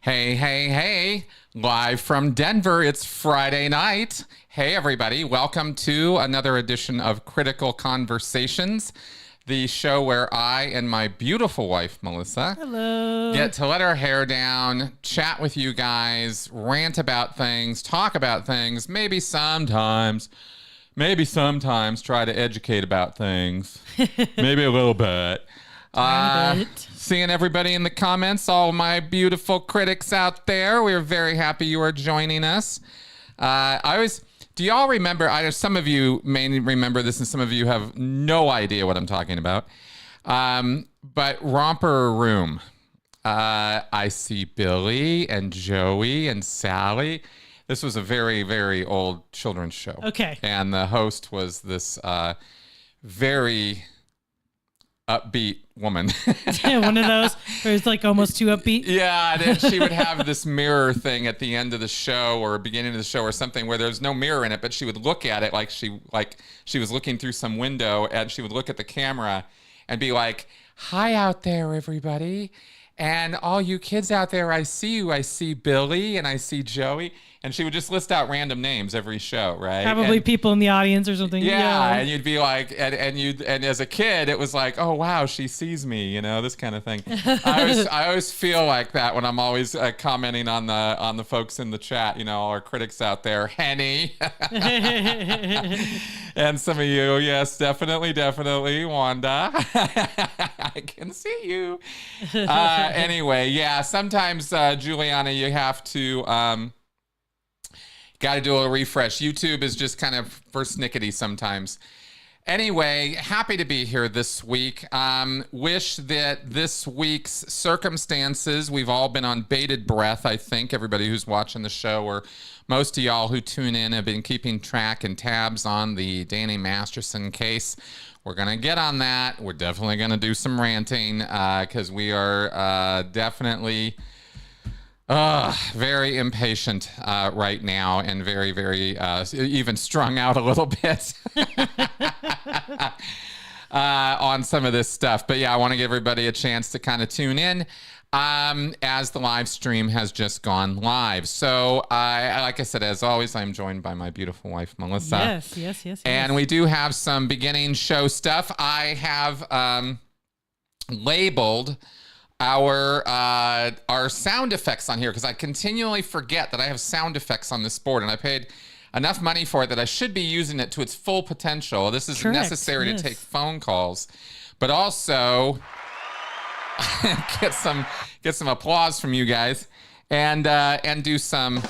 Hey, hey, hey, live from Denver. It's Friday night. Hey, everybody. Welcome to another edition of Critical Conversations, the show where I and my beautiful wife, Melissa, get to let our hair down, chat with you guys, rant about things, talk about things, maybe sometimes try to educate about things, maybe a little bit. Seeing everybody in the comments, all my beautiful critics out there. We're very happy you are joining us. Do y'all remember, I know some of you may remember this and some of you have no idea what I'm talking about. But Romper Room, I see Billy and Joey and Sally. This was a very, very old children's show. Okay. And the host was this very upbeat woman. One of those where it's like almost too upbeat. Yeah, and then she would have this mirror thing at the end of the show or beginning of the show or something where there's no mirror in it, but she would look at it like she was looking through some window, and she would look at the camera and be like, "Hi out there, everybody. And all you kids out there, I see you. I see Billy and I see Joey." And she would just list out random names every show, right? Probably people in the audience or something. Yeah, and you'd be like, and as a kid, it was like, oh wow, she sees me, this kind of thing. I always feel like that when I'm always commenting on the folks in the chat, all our critics out there, Henny, and some of you, yes, definitely, Wanda, I can see you. Anyway, yeah, sometimes Juliana, you have to. Got to do a refresh. YouTube is just kind of persnickety sometimes. Anyway, happy to be here this week. Wish that this week's circumstances, we've all been on bated breath, I think. Everybody who's watching the show, or most of y'all who tune in, have been keeping track and tabs on the Danny Masterson case. We're going to get on that. We're definitely going to do some ranting because we are definitely... very impatient right now, and very, very even strung out a little bit on some of this stuff. But yeah, I want to give everybody a chance to kind of tune in as the live stream has just gone live. So like I said, as always, I'm joined by my beautiful wife, Melissa. Yes. And we do have some beginning show stuff. I have labeled our sound effects on here because I continually forget that I have sound effects on this board, and I paid enough money for it that I should be using it to its full potential. This is necessary to take phone calls, but also get some applause from you guys and do some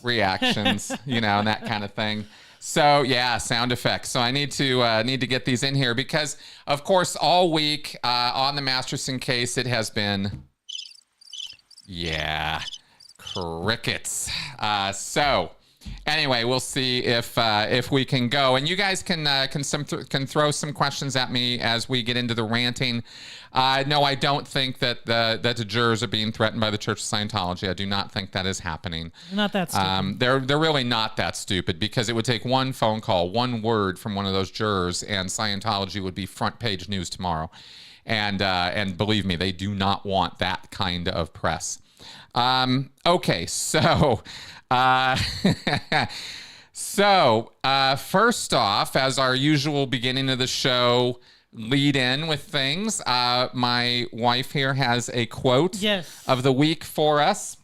reactions, and that kind of thing. So yeah, sound effects. So I need to get these in here because, of course, all week on the Masterson case, it has been, crickets. So anyway, we'll see if we can go, and you guys can throw some questions at me as we get into the ranting. No, I don't think that the jurors are being threatened by the Church of Scientology. I do not think that is happening. Not that stupid. They're really not that stupid, because it would take one phone call, one word from one of those jurors, and Scientology would be front page news tomorrow. And believe me, they do not want that kind of press. Okay, so first off, as our usual beginning of the show lead in with things, my wife here has a quote of the week for us,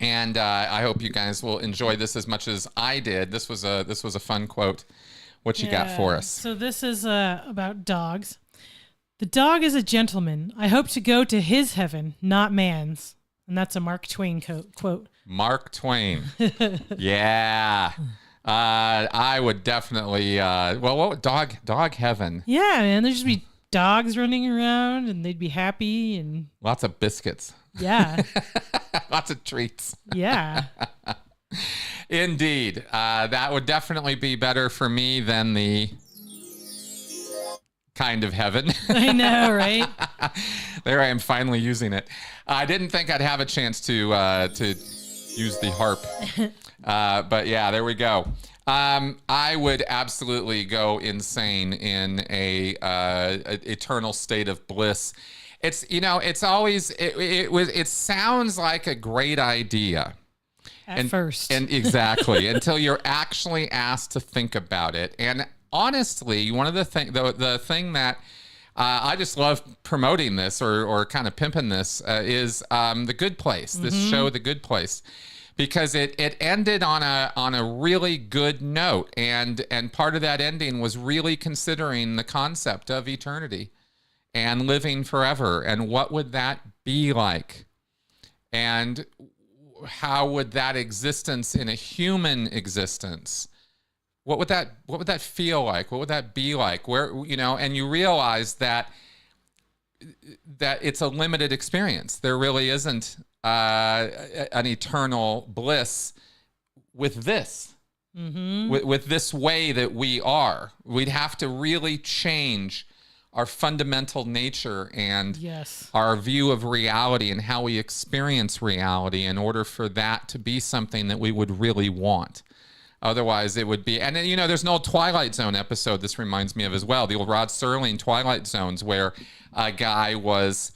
and I hope you guys will enjoy this as much as I did. This was a fun quote. What you got for us? So this is about dogs. The dog is a gentleman. I hope to go to his heaven, not man's. And that's a Mark Twain quote. Mark Twain. Yeah. I would definitely, dog heaven. Yeah, man. There'd just be dogs running around and they'd be happy and... Lots of biscuits. Yeah. Lots of treats. Yeah. Indeed. That would definitely be better for me than the kind of heaven. I know, right? There I am finally using it. I didn't think I'd have a chance to use the harp. But yeah, there we go. I would absolutely go insane in a eternal state of bliss it's, it's always, it sounds like a great idea. At first. And exactly, until you're actually asked to think about it. And honestly, one of the thing that I just love promoting this or kind of pimping this is The Good Place, this show, The Good Place, because it ended on a really good note. And part of that ending was really considering the concept of eternity and living forever. And what would that be like? And how would that existence in a human existence, what would that feel like? What would that be like? Where, and you realize that it's a limited experience. There really isn't an eternal bliss with this, with this way that we are. We'd have to really change our fundamental nature and our view of reality and how we experience reality in order for that to be something that we would really want. Otherwise, it would be, and there's an old Twilight Zone episode this reminds me of as well, the old Rod Serling Twilight Zones, where a guy was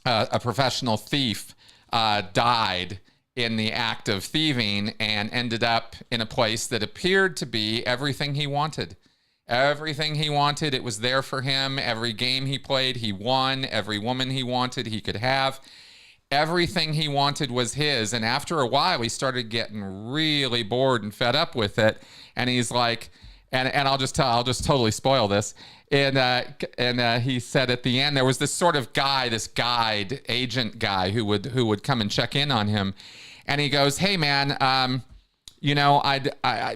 a professional thief, died in the act of thieving and ended up in a place that appeared to be everything he wanted. Everything he wanted, it was there for him. Every game he played, he won. Every woman he wanted, he could have. Everything he wanted was his. And after a while, he started getting really bored and fed up with it. And he's like, and I'll just totally spoil this. And he said at the end, there was this sort of guy, this guide agent guy who would come and check in on him. And he goes, "Hey man, I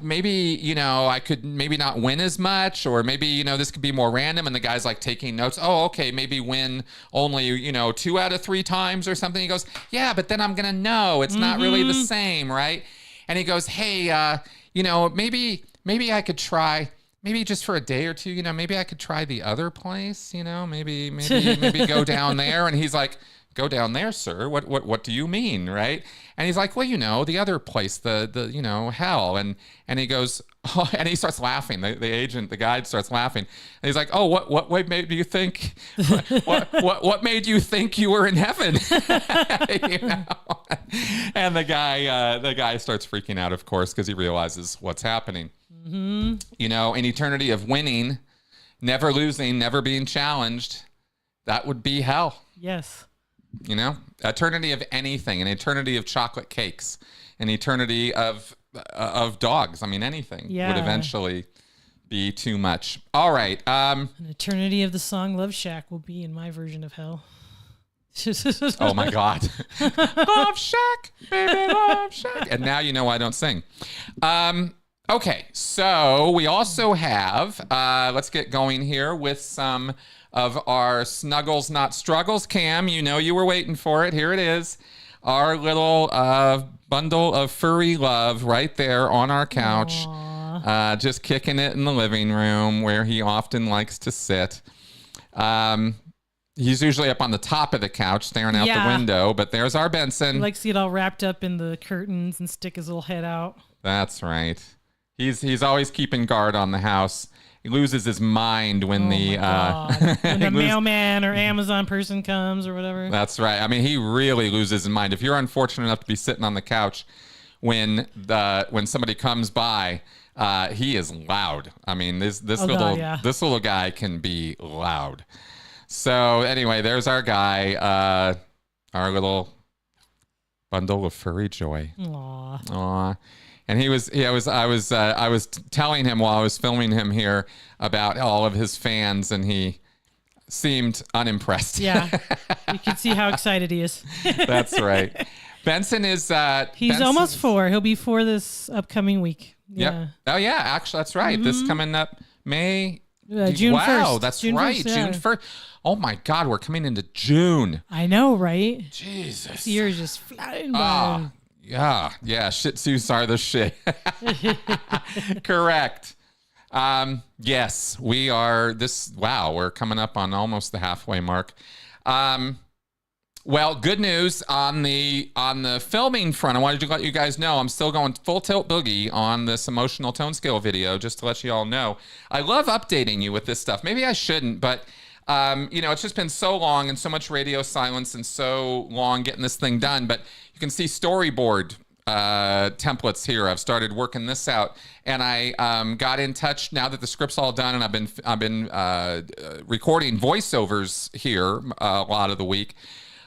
maybe, I could maybe not win as much, or maybe, this could be more random." And the guy's like taking notes. "Oh, okay, maybe win only, 2 out of 3 times or something." He goes, "Yeah, but then I'm going to know it's not really the same, right?" And he goes, "Hey, maybe I could try, maybe just for a day or two, maybe I could try the other place, maybe go down there." And he's like, "Go down there, sir? What do you mean?" Right? And he's like, "Well, the other place, the hell." And he goes, oh, and he starts laughing. The guide starts laughing. And he's like, "Oh, what made you think? what made you think you were in heaven?" And the guy starts freaking out, of course, because he realizes what's happening. An eternity of winning, never losing, never being challenged, that would be hell. Yes. Eternity of anything, an eternity of chocolate cakes, an eternity of dogs. I mean, anything would eventually be too much. All right. An eternity of the song Love Shack will be in my version of hell. Oh my God. Love Shack, baby, Love Shack. And now I don't sing. Okay. So we also have, let's get going here with some of our Snuggles Not Struggles. Cam, you were waiting for it. Here it is. Our little bundle of furry love right there on our couch. Just kicking it in the living room where he often likes to sit. He's usually up on the top of the couch staring out the window, but there's our Benson. He likes to get all wrapped up in the curtains and stick his little head out. That's right. He's always keeping guard on the house. He loses his mind when when the mailman or Amazon person comes or whatever. That's right. I mean, he really loses his mind. If you're unfortunate enough to be sitting on the couch when somebody comes by, he is loud. I mean, this little guy can be loud. So anyway, there's our guy, our little bundle of furry joy. Aw. And I was telling him while I was filming him here about all of his fans, and he seemed unimpressed. Yeah, you can see how excited he is. That's right. Benson is he's almost 4. He'll be 4 this upcoming week. Yeah. Yep. Oh yeah, actually that's right. This coming up May. June 1st. Wow, that's June right. 1st, yeah. June 1st. Oh my God, we're coming into June. I know, right? Jesus. This year is just flying by. Yeah. Shih Tzus are the shit. Correct. Yes, we are we're coming up on almost the halfway mark. Well, good news on the filming front. I wanted to let you guys know I'm still going full tilt boogie on this emotional tone scale video, just to let you all know. I love updating you with this stuff. Maybe I shouldn't, but It's just been so long and so much radio silence and so long getting this thing done. But you can see storyboard templates here. I've started working this out, and I got in touch now that the script's all done, and I've been recording voiceovers here a lot of the week.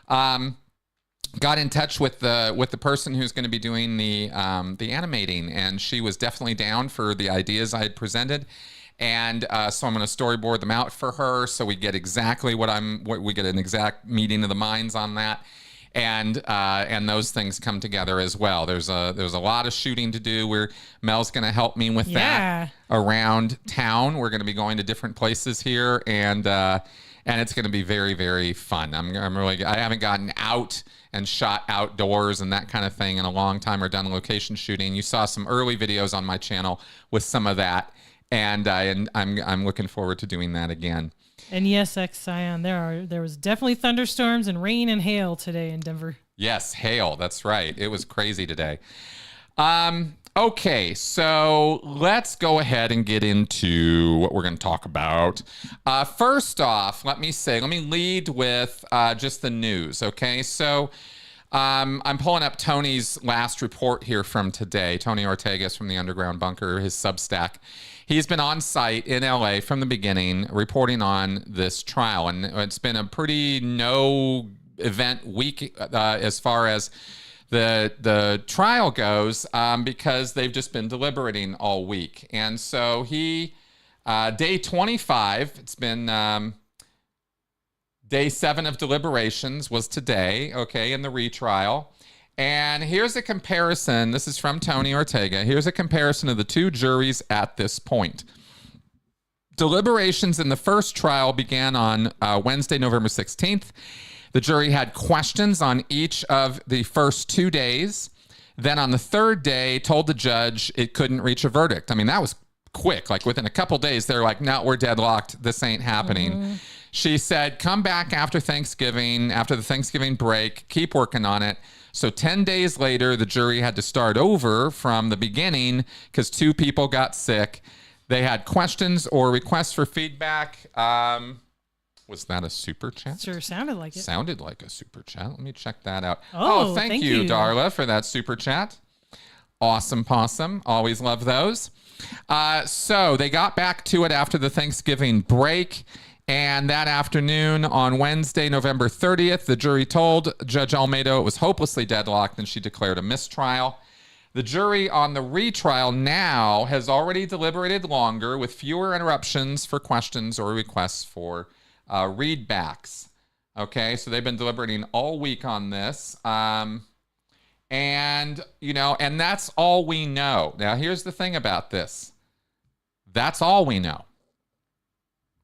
Got in touch with the person who's going to be doing the animating, and she was definitely down for the ideas I had presented. And so I'm going to storyboard them out for her, so we get exactly what we get an exact meeting of the minds on that, and those things come together as well. There's a lot of shooting to do. Mel's going to help me with that around town. We're going to be going to different places here, and it's going to be very, very fun. I haven't gotten out and shot outdoors and that kind of thing in a long time, or done location shooting. You saw some early videos on my channel with some of that. And I'm looking forward to doing that again. And yes, Scion, there was definitely thunderstorms and rain and hail today in Denver. Yes, hail. That's right. It was crazy today. Okay, so let's go ahead and get into what we're going to talk about. First off, let me lead with just the news. Okay, so I'm pulling up Tony's last report here from today. Tony Ortegas from the Underground Bunker, his Substack. He's been on site in LA from the beginning, reporting on this trial, and it's been a pretty no event week as far as the trial goes, because they've just been deliberating all week. And so day 25, it's been day 7 of deliberations was today, okay, in the retrial. And here's a comparison. This is from Tony Ortega. Here's a comparison of the two juries at this point. Deliberations in the first trial began on Wednesday, November 16th. The jury had questions on each of the first 2 days. Then on the third day, told the judge it couldn't reach a verdict. I mean, that was quick. Like within a couple days, they're like, no, we're deadlocked. This ain't happening. Mm-hmm. She said, come back after Thanksgiving, after the Thanksgiving break, keep working on it. So 10 days later, the jury had to start over from the beginning because 2 people got sick. They had questions or requests for feedback. Was that a super chat? Sure sounded like it. Sounded like a super chat. Let me check that out. Oh, thank you, Darla, for that super chat. Awesome possum. Always love those. So they got back to it after the Thanksgiving break. And that afternoon on Wednesday, November 30th, the jury told Judge Almeida it was hopelessly deadlocked, and she declared a mistrial. The jury on the retrial now has already deliberated longer with fewer interruptions for questions or requests for readbacks. Okay, so they've been deliberating all week on this. And that's all we know. Now, here's the thing about this. That's all we know.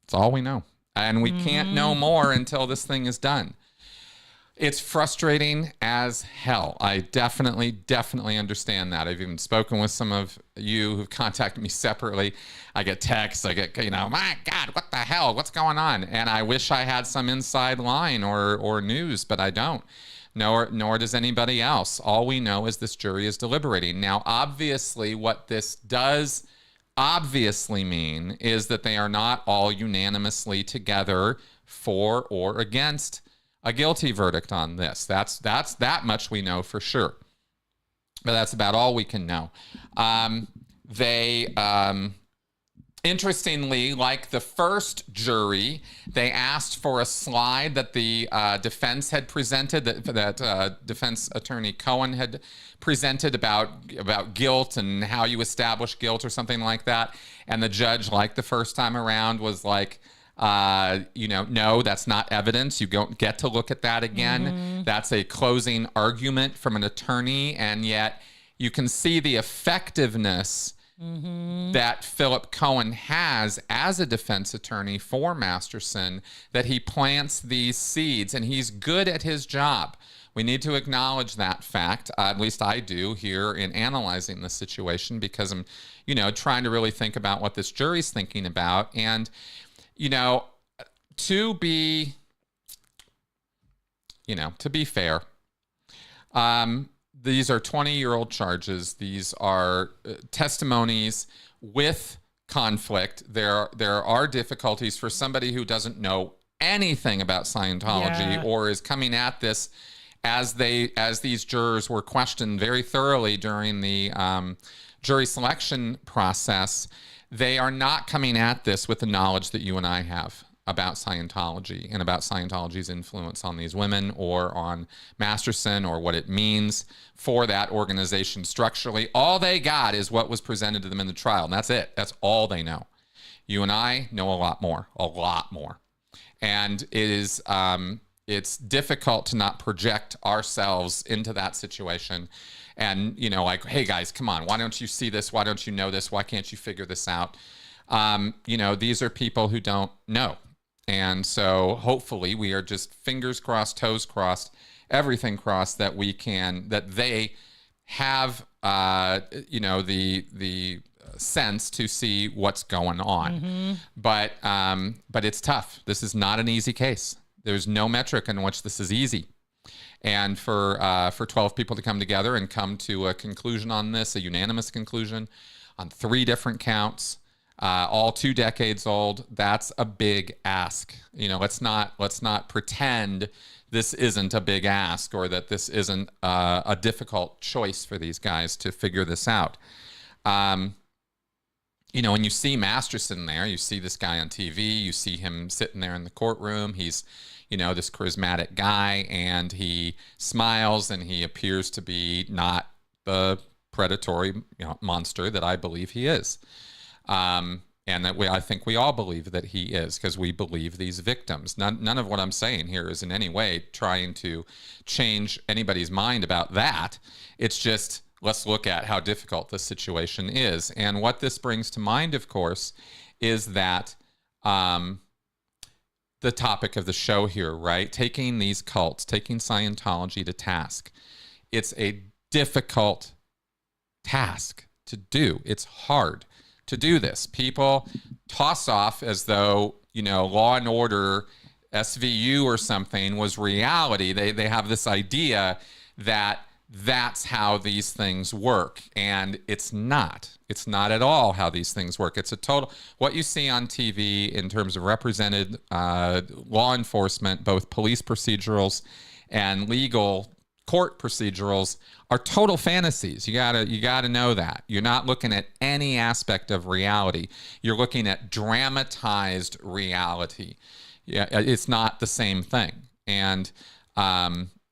That's all we know. And we can't know more until this thing is done. It's frustrating as hell. I definitely understand that. I've even spoken with some of you who've contacted me separately. I get texts, my God, what the hell? What's going on? And I wish I had some inside line or news, but I don't. Nor does anybody else. All we know is this jury is deliberating. Now, obviously, what this does obviously mean is that they are not all unanimously together for or against a guilty verdict on this. That's that much we know for sure. But that's about all we can know. Interestingly, like the first jury, they asked for a slide that the defense had presented, that defense attorney Cohen had presented about guilt and how you establish guilt or something like that. And the judge, like the first time around, was like, no, that's not evidence. You don't get to look at that again. Mm-hmm. That's a closing argument from an attorney. And yet you can see the effectiveness that Philip Cohen has as a defense attorney for Masterson, that he plants these seeds, and he's good at his job. We need to acknowledge that fact. At least I do here in analyzing the situation, because I'm, trying to really think about what this jury's thinking about. And, to be fair, these are 20-year-old charges. These are testimonies with conflict. There are difficulties for somebody who doesn't know anything about Scientology or is coming at this as these jurors were questioned very thoroughly during the jury selection process, they are not coming at this with the knowledge that you and I have about Scientology and about Scientology's influence on these women or on Masterson or what it means for that organization structurally. All they got is what was presented to them in the trial, and that's it. That's all they know. You and I know a lot more. And it is it's difficult to not project ourselves into that situation. And, you know, like, hey, guys, come on. Why don't you see this? Why don't you know this? Why can't you figure this out? You know, these are people who don't know. And so hopefully we are just fingers crossed, toes crossed, everything crossed that they have, you know, the sense to see what's going on. But it's tough. This is not an easy case. There's no metric in which this is easy. And for 12 people to come together and come to a conclusion on this, a unanimous conclusion on 3 different counts, all 2 decades old, that's a big ask. You know, let's not pretend this isn't a big ask or that this isn't a difficult choice for these guys to figure this out. You know, when you see Masterson there, you see this guy on TV, you see him sitting there in the courtroom. He's, you know, this charismatic guy, and he smiles, and he appears to be not the predatory, you know, monster that I believe he is. And that I think we all believe that he is, because we believe these victims. None of what I'm saying here is in any way trying to change anybody's mind about that. It's just, let's look at how difficult this situation is. And what this brings to mind, of course, is that the topic of the show here, right? Taking these cults, taking Scientology to task. It's a difficult task to do. It's hard to do this. People toss off as though, you know, Law and Order, SVU or something was reality. They have this idea that that's how these things work. And it's not. It's not at all how these things work. It's a total, what you see on TV in terms of represented law enforcement, both police procedurals and legal court procedurals, are total fantasies. You gotta know that. You're not looking at any aspect of reality. You're looking at dramatized reality. Yeah, it's not the same thing. And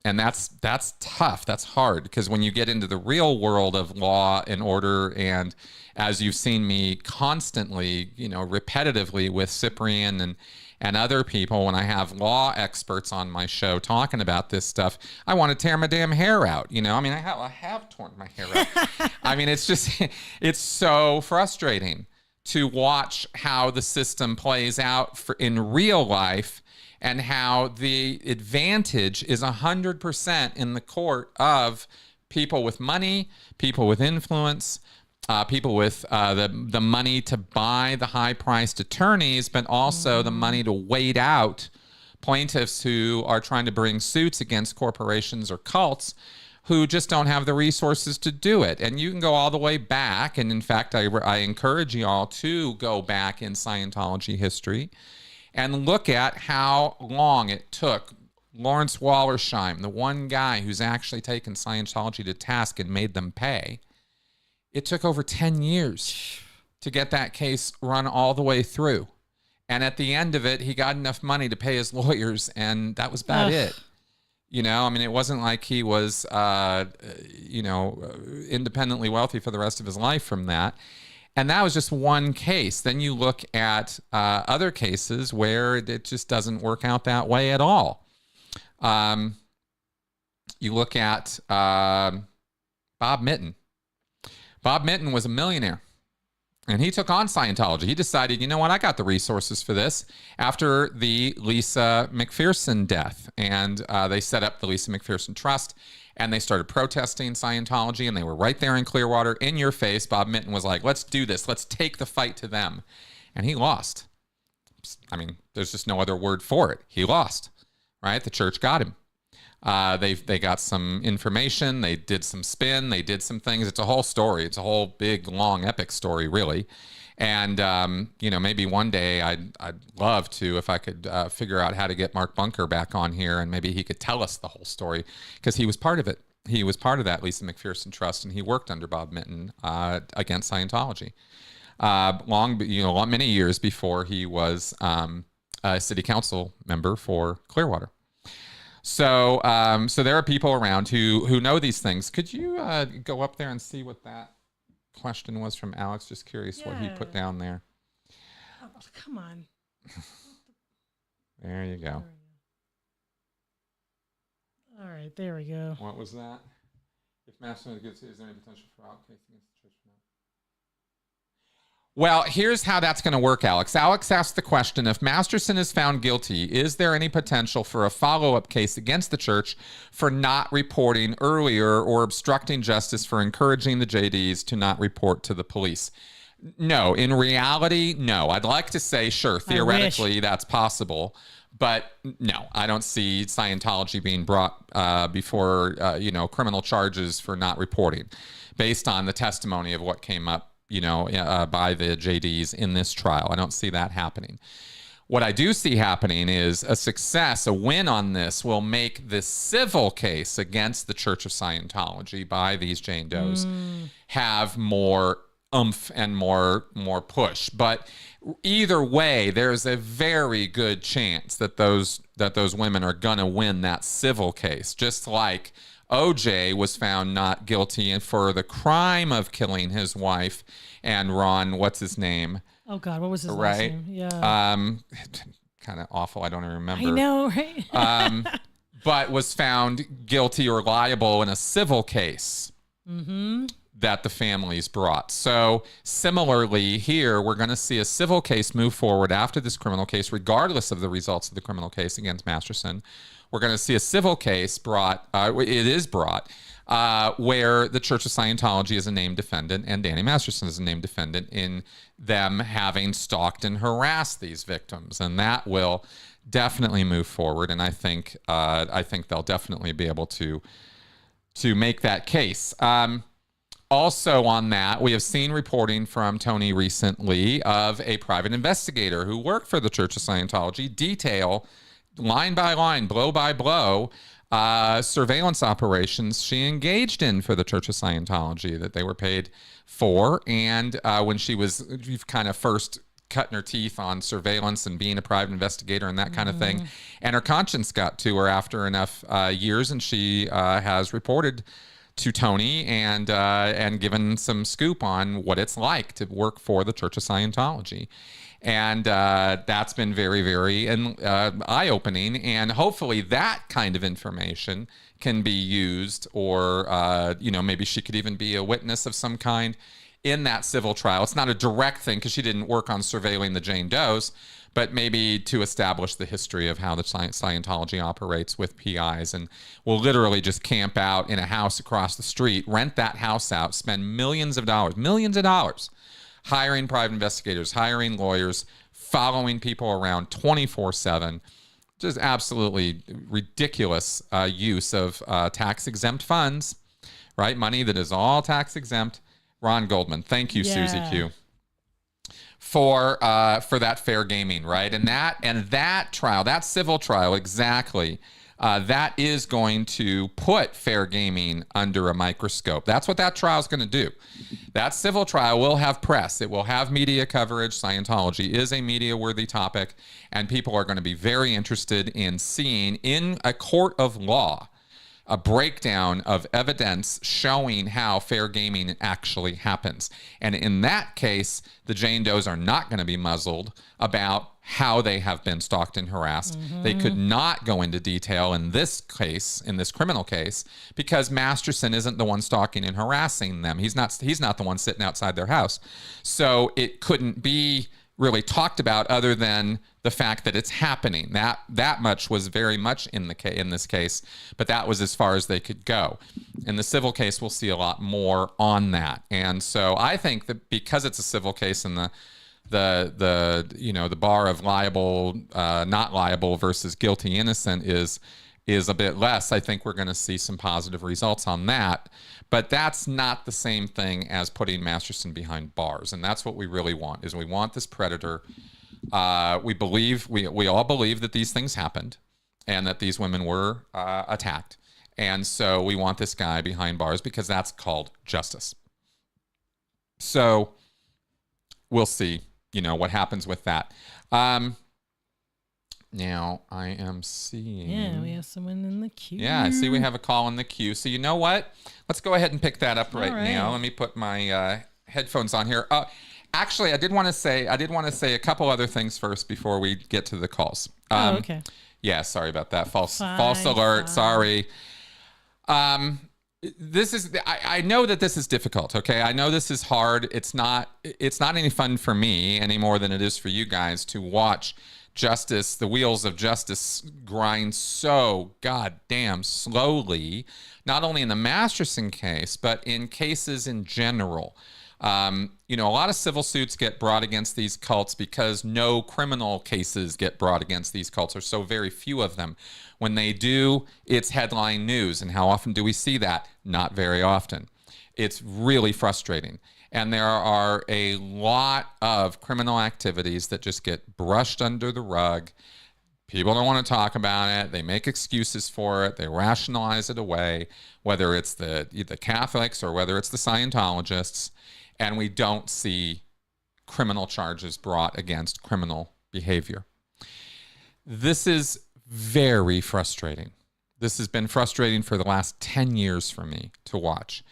that's tough. That's hard, because when you get into the real world of law and order, and as you've seen me constantly, you know, repetitively with Cyprian and other people, when I have law experts on my show talking about this stuff, I want to tear my damn hair out. You know, I mean, I have torn my hair out. I mean, it's just, it's so frustrating to watch how the system plays out in real life, and how the advantage is 100% in the court of people with money, people with influence, people with the money to buy the high-priced attorneys, but also the money to wait out plaintiffs who are trying to bring suits against corporations or cults who just don't have the resources to do it. And you can go all the way back, and in fact, I encourage you all to go back in Scientology history and look at how long it took Lawrence Wallersheim, the one guy who's actually taken Scientology to task and made them pay. It took over 10 years to get that case run all the way through. And at the end of it, he got enough money to pay his lawyers, and that was about it. You know, I mean, it wasn't like he was, you know, independently wealthy for the rest of his life from that. And that was just one case. Then you look at other cases where it just doesn't work out that way at all. You look at Bob Mitten. Bob Mitten was a millionaire, and he took on Scientology. He decided, you know what, I got the resources for this after the Lisa McPherson death. And they set up the Lisa McPherson Trust, and they started protesting Scientology, and they were right there in Clearwater, in your face. Bob Mitten was like, let's do this. Let's take the fight to them. And he lost. I mean, there's just no other word for it. He lost, right? The church got him. They got some information. They did some spin. They did some things. It's a whole story. It's a whole big, long, epic story, really. And maybe one day I'd love to, if I could figure out how to get Mark Bunker back on here, and maybe he could tell us the whole story, because he was part of it. He was part of that Lisa McPherson Trust, and he worked under Bob Minton against Scientology. Many years before he was a city council member for Clearwater. So there are people around who know these things. Could you go up there and see what that question was from Alex? Just curious what he put down there. Oh, come on. There you go. All right, there we go. What was that? If Masterson is there any potential for outcase against the church? Well, here's how that's going to work, Alex. Alex asked the question, if Masterson is found guilty, is there any potential for a follow-up case against the church for not reporting earlier or obstructing justice for encouraging the JDs to not report to the police? No, in reality, no. I'd like to say, sure, theoretically that's possible, but no, I don't see Scientology being brought before, criminal charges for not reporting based on the testimony of what came up by the JDs in this trial. I don't see that happening. What I do see happening is a win on this will make this civil case against the Church of Scientology by these Jane Does have more oomph and more push. But either way, there's a very good chance that those women are gonna win that civil case, just like OJ was found not guilty for the crime of killing his wife, and Ron, what's his name? Oh God, what was his last name? Yeah. Kind of awful. I don't even remember. I know, right? But was found guilty or liable in a civil case that the families brought. So similarly here, we're going to see a civil case move forward after this criminal case, regardless of the results of the criminal case against Masterson. We're going to see a civil case brought, where the Church of Scientology is a named defendant and Danny Masterson is a named defendant in them having stalked and harassed these victims. And that will definitely move forward. And I think they'll definitely be able to make that case. Also on that, we have seen reporting from Tony recently of a private investigator who worked for the Church of Scientology detail line by line, blow by blow, surveillance operations she engaged in for the Church of Scientology that they were paid for. And when she was kind of first cutting her teeth on surveillance and being a private investigator and that kind of thing. And her conscience got to her after enough years, and she has reported to Tony and given some scoop on what it's like to work for the Church of Scientology. And that's been very, very eye-opening. And hopefully that kind of information can be used, or, maybe she could even be a witness of some kind in that civil trial. It's not a direct thing because she didn't work on surveilling the Jane Does, but maybe to establish the history of how the Scientology operates with PIs. And we'll literally just camp out in a house across the street, rent that house out, spend millions of dollars, hiring private investigators, hiring lawyers, following people around 24/7. Just absolutely ridiculous use of tax-exempt funds, right? Money that is all tax-exempt. Ron Goldman, thank you, Susie Q, for that fair gaming, right? And that trial, that civil trial, exactly. That is going to put fair gaming under a microscope. That's what that trial is going to do. That civil trial will have press. It will have media coverage. Scientology is a media-worthy topic, and people are going to be very interested in seeing in a court of law a breakdown of evidence showing how fair gaming actually happens. And in that case, the Jane Does are not going to be muzzled about how they have been stalked and harassed. They could not go into detail in this case, in this criminal case, because Masterson isn't the one stalking and harassing them. He's not the one sitting outside their house. So it couldn't be really talked about other than the fact that it's happening. That much was very much in this case, but that was as far as they could go. In the civil case, we'll see a lot more on that. And so I think that because it's a civil case and the bar of liable, not liable versus guilty, innocent is is a bit less, I think we're going to see some positive results on that. But that's not the same thing as putting Masterson behind bars. And that's what we really want, is we want this predator. We all believe that these things happened and that these women were attacked. And so we want this guy behind bars because that's called justice. So we'll see, what happens with that. Now I am seeing. Yeah, we have someone in the queue. Yeah, I see we have a call in the queue. So you know what? Let's go ahead and pick that up right now. Let me put my headphones on here. Actually, I did want to say a couple other things first before we get to the calls. Okay. Yeah, sorry about that. False alert. Sorry. This is. I know that this is difficult. Okay, I know this is hard. It's not any fun for me any more than it is for you guys to watch the wheels of justice grind so goddamn slowly, not only in the Masterson case, but in cases in general. A lot of civil suits get brought against these cults because no criminal cases get brought against these cults, or so very few of them. When they do, it's headline news. And how often do we see that? Not very often. It's really frustrating. And there are a lot of criminal activities that just get brushed under the rug. People don't want to talk about it. They make excuses for it. They rationalize it away, whether it's the Catholics or whether it's the Scientologists. And we don't see criminal charges brought against criminal behavior. This is very frustrating. This has been frustrating for the last 10 years for me to watch.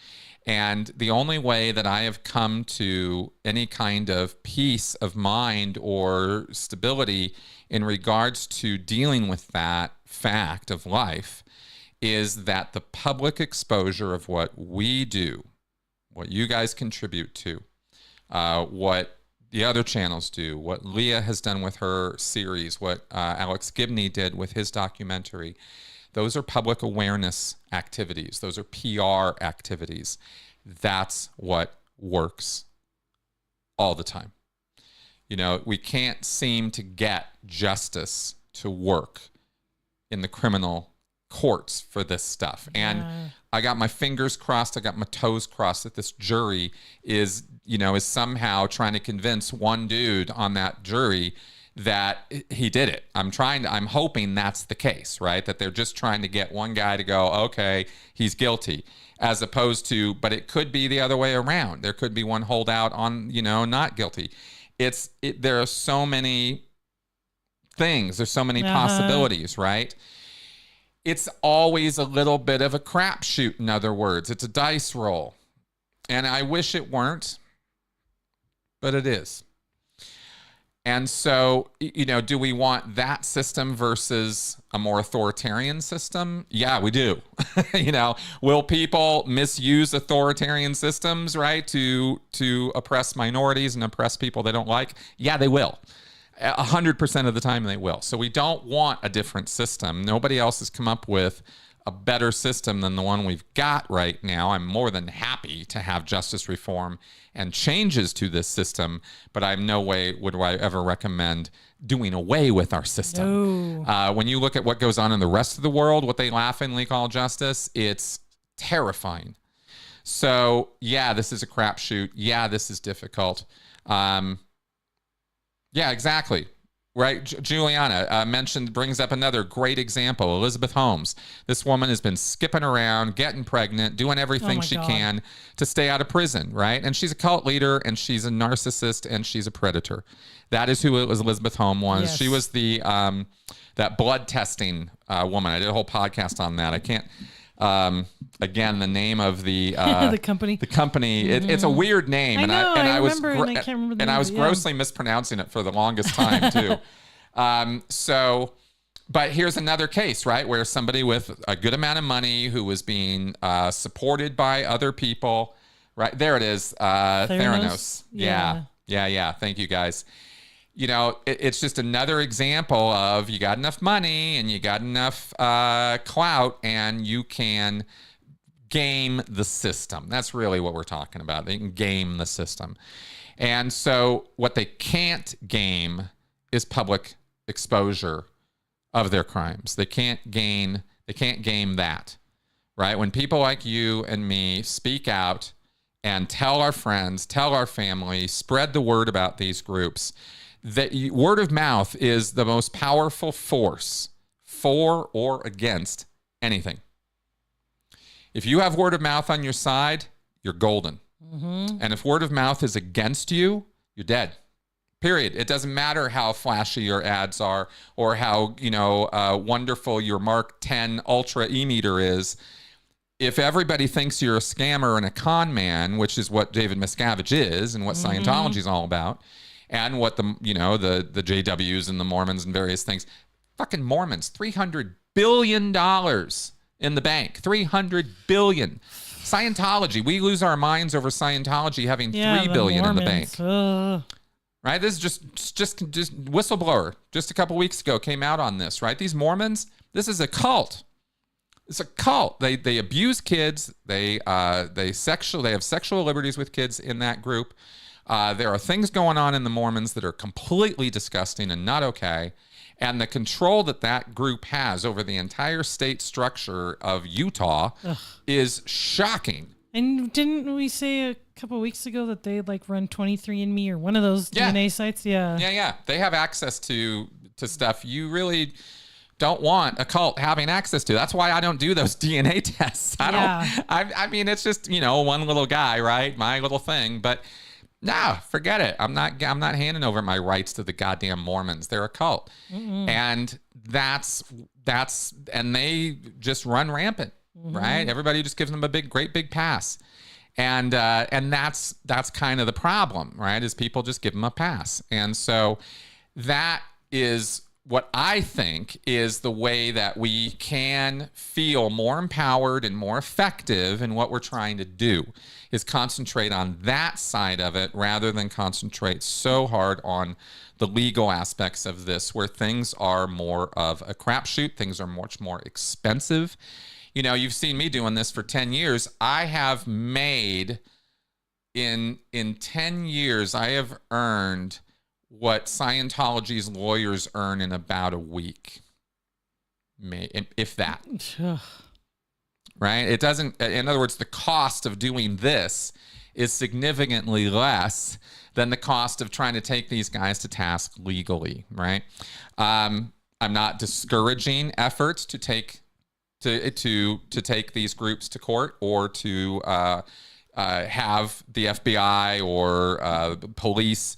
And the only way that I have come to any kind of peace of mind or stability in regards to dealing with that fact of life is that the public exposure of what we do, what you guys contribute to, what the other channels do, what Leah has done with her series, what Alex Gibney did with his documentary, those are public awareness activities. Those are PR activities. That's what works all the time. We can't seem to get justice to work in the criminal courts for this stuff. And I got my fingers crossed, I got my toes crossed that this jury is somehow trying to convince one dude on that jury that he did it. I'm hoping that's the case, right? That they're just trying to get one guy to go, okay, he's guilty, as opposed to, but it could be the other way around. There could be one holdout on, not guilty. There are so many things. There's so many possibilities, right? It's always a little bit of a crapshoot, in other words. It's a dice roll. And I wish it weren't, but it is. And so, do we want that system versus a more authoritarian system? Yeah, we do. Will people misuse authoritarian systems, right, to oppress minorities and oppress people they don't like? Yeah, they will. 100% of the time they will. So we don't want a different system. Nobody else has come up with a better system than the one we've got right now. I'm more than happy to have justice reform and changes to this system, but I'm no way would I ever recommend doing away with our system. No. When you look at what goes on in the rest of the world, what they laughingly call justice, it's terrifying. So yeah, this is a crapshoot. Yeah, this is difficult. Yeah, exactly. Right. Juliana brings up another great example, Elizabeth Holmes. This woman has been skipping around, getting pregnant, doing everything she can to stay out of prison. Right. And she's a cult leader and she's a narcissist and she's a predator. That is who Elizabeth Holmes was. Yes. She was the that blood testing woman. I did a whole podcast on that. I can't. Again, the name of the the company. The company. It's a weird name, I was grossly mispronouncing it for the longest time too. But here's another case, right, where somebody with a good amount of money who was being supported by other people, right? There it is, Theranos. Yeah. Thank you, guys. It's just another example of you got enough money and you got enough clout and you can game the system. That's really what we're talking about. They can game the system. And so what they can't game is public exposure of their crimes. They can't They can't game that, right? When people like you and me speak out and tell our friends, tell our family, spread the word about these groups, that word of mouth is the most powerful force for or against anything. If you have word of mouth on your side, you're golden. And if word of mouth is against you, you're dead. Period. It doesn't matter how flashy your ads are or how, wonderful your Mark 10 Ultra e-meter is. If everybody thinks you're a scammer and a con man, which is what David Miscavige is and what Scientology is all about, and what the JWs and the Mormons and various things, fucking Mormons, $300 billion in the bank, $300 billion. Scientology, we lose our minds over Scientology having $3 billion in the bank. Right? This is just whistleblower just a couple weeks ago came out on this, right? These Mormons, this is a cult. It's a cult. They abuse kids. They have sexual liberties with kids in that group. There are things going on in the Mormons that are completely disgusting and not okay. And the control that group has over the entire state structure of Utah is shocking. And didn't we say a couple of weeks ago that they run 23andMe or one of those DNA sites? Yeah. They have access to stuff you really don't want a cult having access to. That's why I don't do those DNA tests. I mean, it's just, one little guy, right? My little thing. But nah, forget it. I'm not handing over my rights to the goddamn Mormons. They're a cult. And and they just run rampant. Right? Everybody just gives them a great big pass. And that's kind of the problem, right? Is people just give them a pass. And so that is what I think is the way that we can feel more empowered and more effective in what we're trying to do, is concentrate on that side of it rather than concentrate so hard on the legal aspects of this, where things are more of a crapshoot. Things are much more expensive. You've seen me doing this for 10 years. I have made, in 10 years, I have earned what Scientology's lawyers earn in about a week. If that. Right? It doesn't, in other words, the cost of doing this is significantly less than the cost of trying to take these guys to task legally, right? I'm not discouraging efforts to take these groups to court or to have the FBI or police,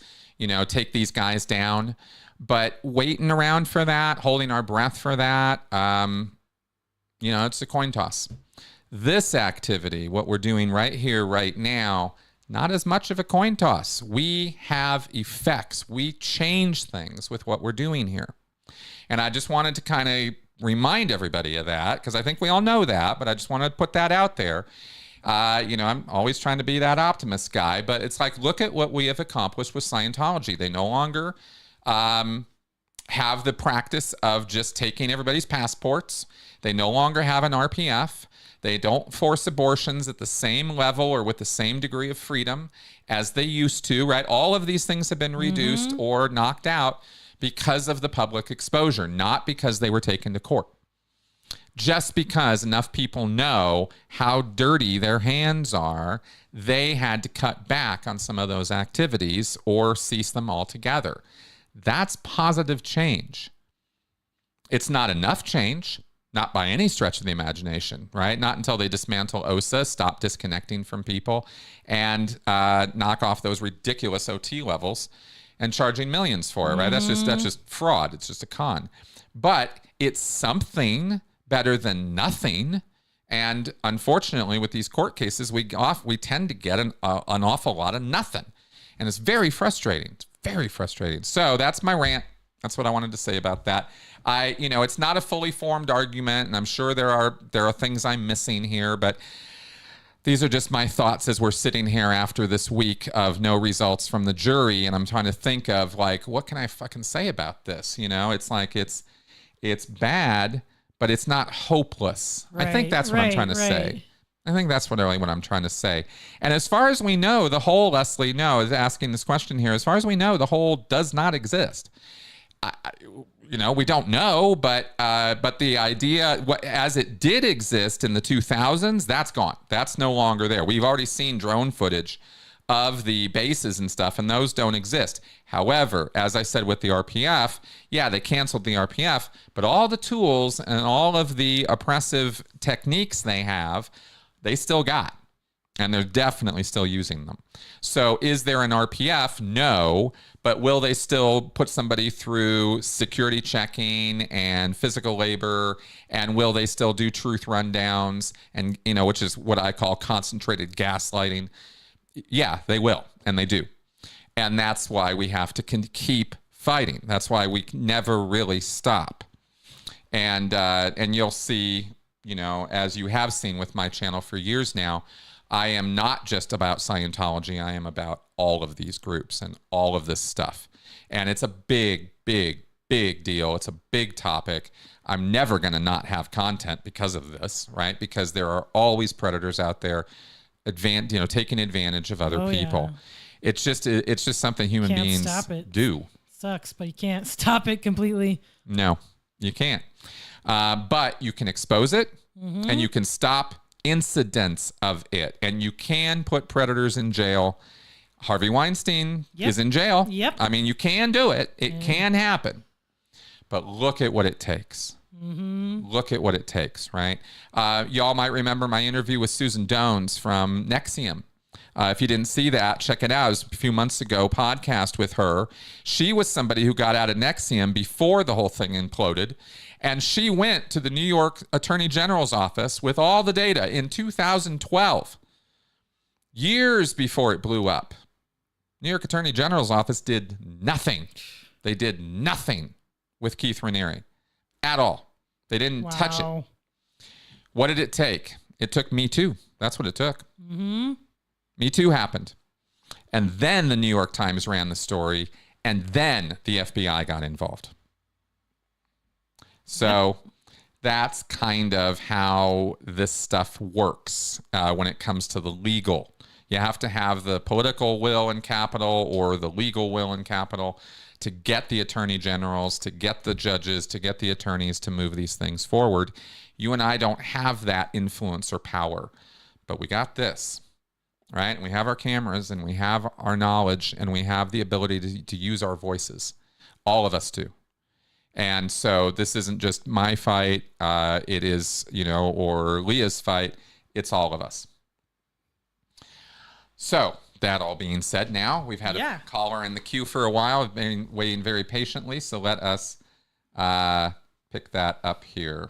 take these guys down. But waiting around for that, holding our breath for that, it's a coin toss. This activity, what we're doing right here, right now, not as much of a coin toss. We have effects. We change things with what we're doing here. And I just wanted to kind of remind everybody of that, because I think we all know that, but I just want to put that out there. I'm always trying to be that optimist guy, but it's like, look at what we have accomplished with Scientology. They no longer have the practice of just taking everybody's passports. They no longer have an RPF. They don't force abortions at the same level or with the same degree of freedom as they used to, right? All of these things have been reduced or knocked out because of the public exposure, not because they were taken to court. Just because enough people know how dirty their hands are, they had to cut back on some of those activities or cease them altogether. That's positive change. It's not enough change, not by any stretch of the imagination, right? Not until they dismantle OSA, stop disconnecting from people, and knock off those ridiculous OT levels and charging millions for it, right? That's just fraud. It's just a con. But it's something better than nothing. And unfortunately, with these court cases, we tend to get an awful lot of nothing. And it's very frustrating. It's very frustrating. So that's my rant. That's what I wanted to say about that. It's not a fully formed argument, and I'm sure there are things I'm missing here, but these are just my thoughts as we're sitting here after this week of no results from the jury, and I'm trying to think of what can I fucking say about this? It's like it's bad, but it's not hopeless. Right, I think that's what I'm trying to say. I think that's what I'm trying to say. And as far as we know, the whole, Leslie, is asking this question here. As far as we know, the whole does not exist. We don't know, but the idea, as it did exist in the 2000s, that's gone. That's no longer there. We've already seen drone footage of the bases and stuff, and those don't exist. However, as I said with the RPF, yeah, they canceled the RPF, but all the tools and all of the oppressive techniques they have, they still got. And they're definitely still using them. So is there an RPF? No. But will they still put somebody through security checking and physical labor? And will they still do truth rundowns? And, which is what I call concentrated gaslighting. Yeah, they will. And they do. And that's why we have to keep fighting. That's why we never really stop. And you'll see, as you have seen with my channel for years now, I am not just about Scientology. I am about all of these groups and all of this stuff. And it's a big, big, big deal. It's a big topic. I'm never going to not have content because of this, right? Because there are always predators out there, taking advantage of other people. Yeah. It's just something human beings do. Sucks, but you can't stop it completely. No, you can't. But you can expose it, and you can stop incidents of it, and you can put predators in jail. Harvey Weinstein is in jail. Yep. I mean, you can do it. It can happen. But look at what it takes. Look at what it takes, right? Y'all might remember my interview with Susan Dones from Nexium. If you didn't see that, check it out. It was a few months ago, podcast with her. She was somebody who got out of Nexium before the whole thing imploded. And she went to the New York Attorney General's office with all the data in 2012, years before it blew up. New York Attorney General's office did nothing. They did nothing with Keith Raniere at all. They didn't touch it. What did it take? It took Me Too. That's what it took. Me Too happened. And then the New York Times ran the story, and then the FBI got involved. So that's kind of how this stuff works when it comes to the legal. You have to have the political will and capital, or the legal will and capital, to get the attorney generals, to get the judges, to get the attorneys to move these things forward. You and I don't have that influence or power, but we got this, right? And we have our cameras, and we have our knowledge, and we have the ability to use our voices. All of us do. And so this isn't just my fight, it is, or Leah's fight, it's all of us. So that all being said, now we've had a caller in the queue for a while. I've been waiting very patiently, so let us pick that up here.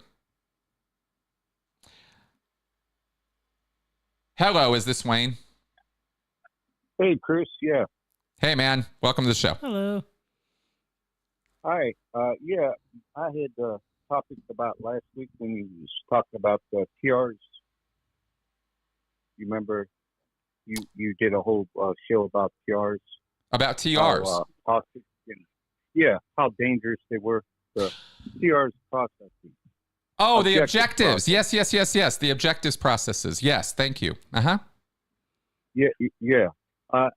Hello, is this Wayne? Hey, Chris, yeah. Hey, man, welcome to the show. Hello. Hi. I had a topic about last week when you was talking about the TRs. You remember you did a whole show about TRs. About TRs? How, toxic, how dangerous they were. The TRs processes. Oh, the objectives. Yes. The objectives processes. Yes, thank you. Yeah. I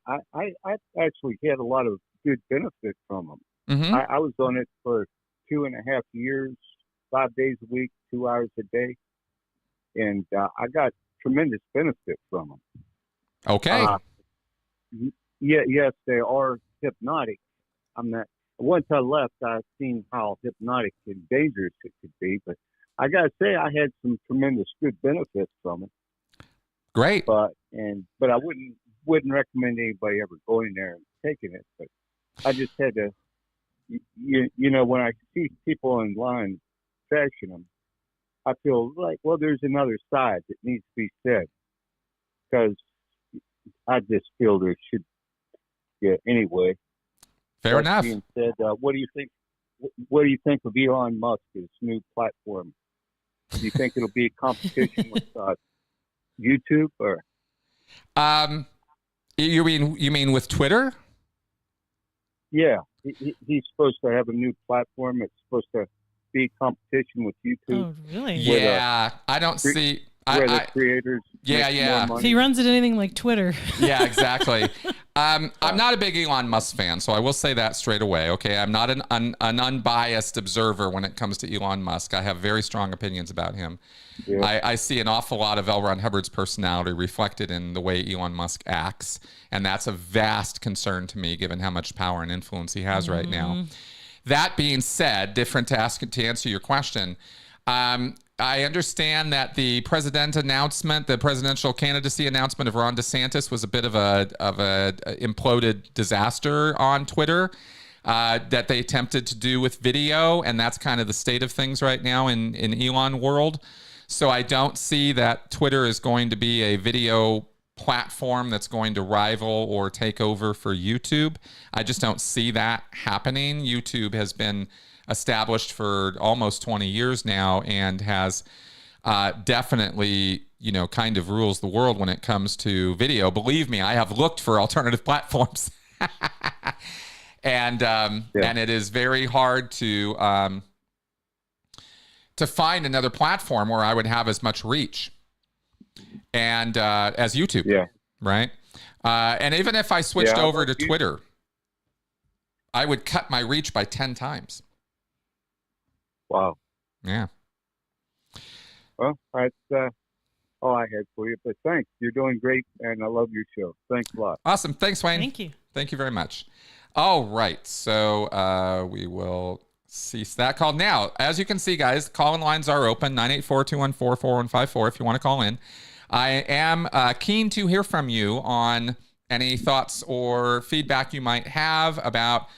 actually had a lot of good benefit from them. I was on it for 2.5 years, 5 days a week, 2 hours a day, and I got tremendous benefit from them. Okay. Yes, they are hypnotic. Once I left, I seen how hypnotic and dangerous it could be, but I gotta say I had some tremendous good benefits from it. Great. But I wouldn't recommend anybody ever going there and taking it. But I just had to. When I see people online trashing them, I feel like, well, there's another side that needs to be said, because I just feel there should. Yeah. Anyway. Fair enough. Being said, what do you think? What do you think of Elon Musk's new platform? Do you think it'll be a competition with YouTube or? You mean with Twitter? Yeah, he's supposed to have a new platform. It's supposed to be competition with YouTube. Oh, really? Yeah, I don't see where the creators make more If money. he runs it anything like Twitter. Yeah, exactly. I'm not a big Elon Musk fan, so I will say that straight away. Okay, I'm not an unbiased observer when it comes to Elon Musk. I have very strong opinions about him. Yeah. I see an awful lot of L. Ron Hubbard's personality reflected in the way Elon Musk acts, and that's a vast concern to me, given how much power and influence he has right now. That being said, to answer your question, I understand that the presidential candidacy announcement of Ron DeSantis was a bit of a imploded disaster on Twitter that they attempted to do with video, and that's kind of the state of things right now in Elon world. So I don't see that Twitter is going to be a video platform that's going to rival or take over for YouTube. I just don't see that happening. YouTube has been established for almost 20 years now and has definitely, kind of rules the world when it comes to video. Believe me, I have looked for alternative platforms. And it is very hard to find another platform where I would have as much reach and as YouTube. Yeah. Right. And even if I switched over to Twitter, I would cut my reach by 10 times. Wow. Yeah. Well, that's all I had for you. But thanks. You're doing great, and I love your show. Thanks a lot. Awesome. Thanks, Wayne. Thank you. Thank you very much. All right. So we will cease that call. Now, as you can see, guys, call-in lines are open, 984-214-4154 if you want to call in. I am keen to hear from you on any thoughts or feedback you might have about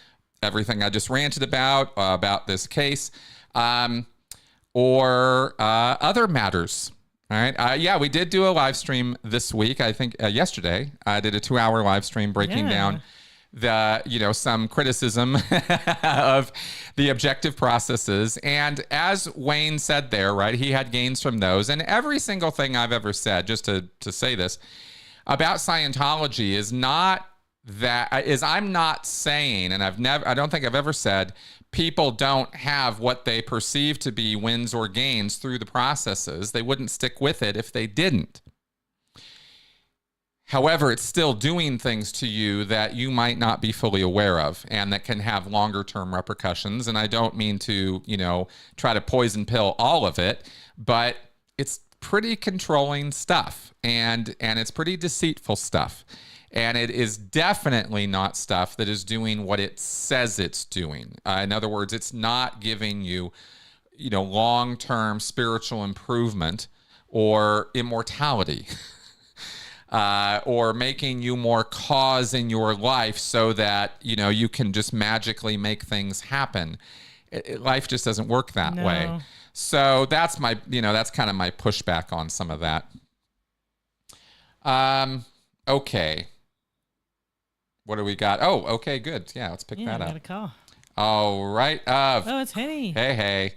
everything I just ranted about this case, or other matters. All right. We did do a live stream this week. I think yesterday I did a 2-hour live stream breaking down some criticism of the objective processes. And as Wayne said there, right, he had gains from those. And every single thing I've ever said, just to say this, about Scientology I'm not saying, and I don't think I've ever said, people don't have what they perceive to be wins or gains through the processes. They wouldn't stick with it if they didn't. However, it's still doing things to you that you might not be fully aware of and that can have longer term repercussions. And I don't mean to, try to poison pill all of it, but it's pretty controlling stuff and it's pretty deceitful stuff. And it is definitely not stuff that is doing what it says it's doing. In other words, it's not giving you, long-term spiritual improvement or immortality. Or making you more cause in your life so that, you can just magically make things happen. Life just doesn't work that way. So that's that's kind of my pushback on some of that. Okay. What do we got? Oh, okay, good. Yeah, let's pick that up. Got a call. All right. It's Henny. Hey.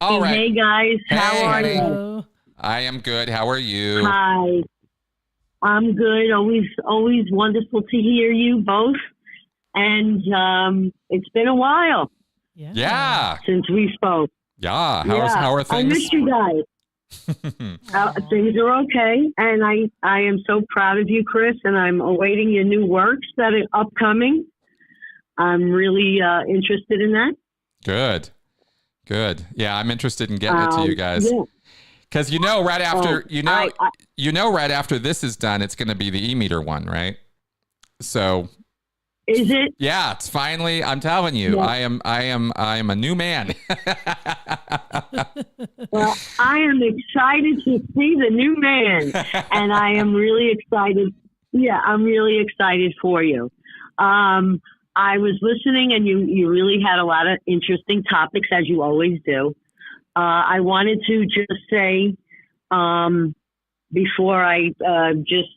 All right. Hey, guys. How are Henny. you? I am good. How are you? Hi. I'm good. Always wonderful to hear you both. And it's been a while Yeah. since we spoke. Yeah. How are things? I miss you guys. Things are okay. And I am so proud of you, Chris, and I'm awaiting your new works that are upcoming. I'm really interested in that. Good. Yeah, I'm interested in getting it to you guys. Yeah. Because right after this is done, it's going to be the e-meter one, right? So Is it? yeah, it's finally. I'm telling you, Yeah. I am a new man. Well, I am excited to see the new man, and I am really excited. Yeah, I'm really excited for you. I was listening, and you really had a lot of interesting topics, as you always do. I wanted to just say, before I just,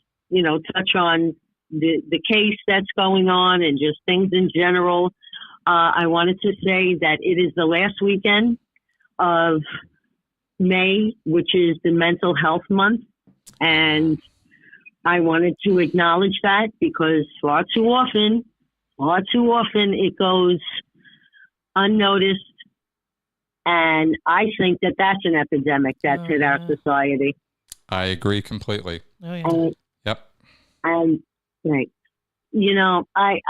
touch on the case that's going on and just things in general, I wanted to say that it is the last weekend of May, which is the Mental Health Month. And I wanted to acknowledge that because far too often it goes unnoticed. And I think that that's an epidemic that's hit our society. I agree completely. Oh, yeah. Yep. And like, you know, I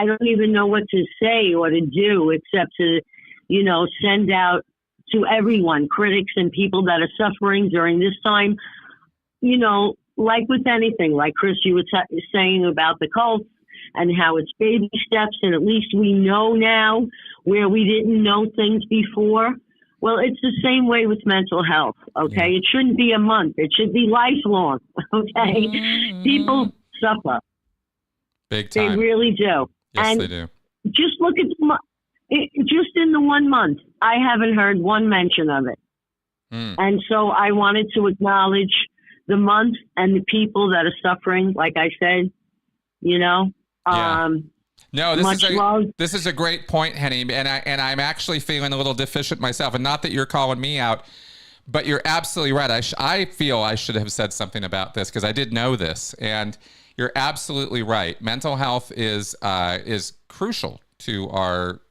don't even know what to say or to do except to, you know, send out to everyone, critics and people that are suffering during this time, you know, like with anything, like Chris, you were saying about the cults and how it's baby steps, and at least we know now where we didn't know things before. Well, it's the same way with mental health, okay? Yeah. It shouldn't be a month. It should be lifelong, okay? Mm-hmm. People suffer. Big time. They really do. Yes, and they do. Just look at just in the 1 month, I haven't heard one mention of it. And so I wanted to acknowledge the month and the people that are suffering, like I said, you know. Yeah. No, this is a great point, Henny, and I'm actually feeling a little deficient myself, and not that you're calling me out, but you're absolutely right. I feel I should have said something about this because I did know this, and you're absolutely right. Mental health is crucial to our